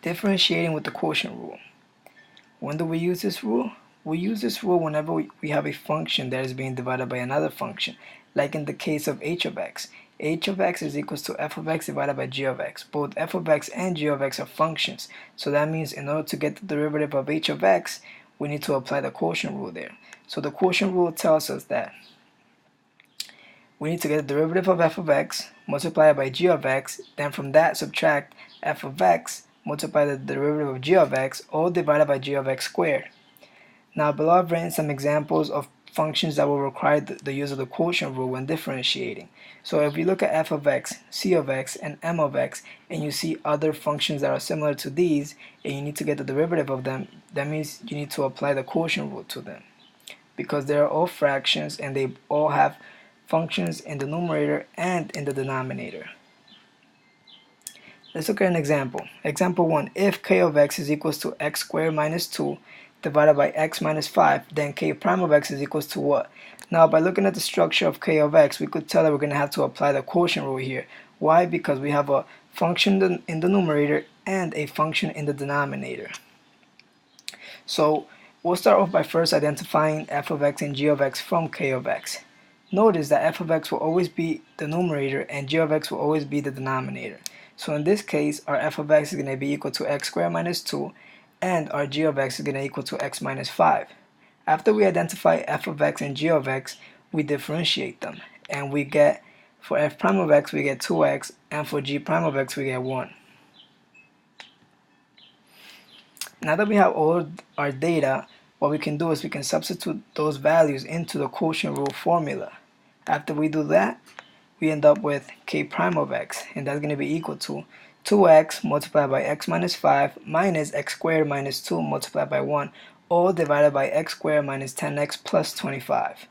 Differentiating with the quotient rule. When do we use this rule? We use this rule whenever we have a function that is being divided by another function, like in the case of h of x. H of x is equals to f of x divided by g of x. Both f of x and g of x are functions, so that means in order to get the derivative of h of x, we need to apply the quotient rule there. So the quotient rule tells us that we need to get the derivative of f of x, multiply it by g of x, then from that subtract f of x, multiply the derivative of g of x, all divided by g of x squared. Now below I've written some examples of functions that will require the use of the quotient rule when differentiating. So if you look at f of x, c of x, and m of x, and you see other functions that are similar to these, and you need to get the derivative of them, that means you need to apply the quotient rule to them. Because they are all fractions and they all have functions in the numerator and in the denominator. Let's look at an example. Example 1. If k of x is equals to x squared minus 2 divided by x minus 5, then k prime of x is equals to what? Now by looking at the structure of k of x, we could tell that we're going to have to apply the quotient rule here. Why? Because we have a function in the numerator and a function in the denominator. So we'll start off by first identifying f of x and g of x from k of x. Notice that f of x will always be the numerator and g of x will always be the denominator. So in this case, our f of x is going to be equal to x squared minus 2, and our g of x is going to equal to x minus 5. After we identify f of x and g of x, we differentiate them, and we get, for f prime of x we get 2x, and for g prime of x we get 1. Now that we have all our data, what we can do is we can substitute those values into the quotient rule formula. After we do that, we end up with k prime of x, and that's going to be equal to 2x multiplied by x minus 5 minus x squared minus 2 multiplied by 1, all divided by x squared minus 10x plus 25.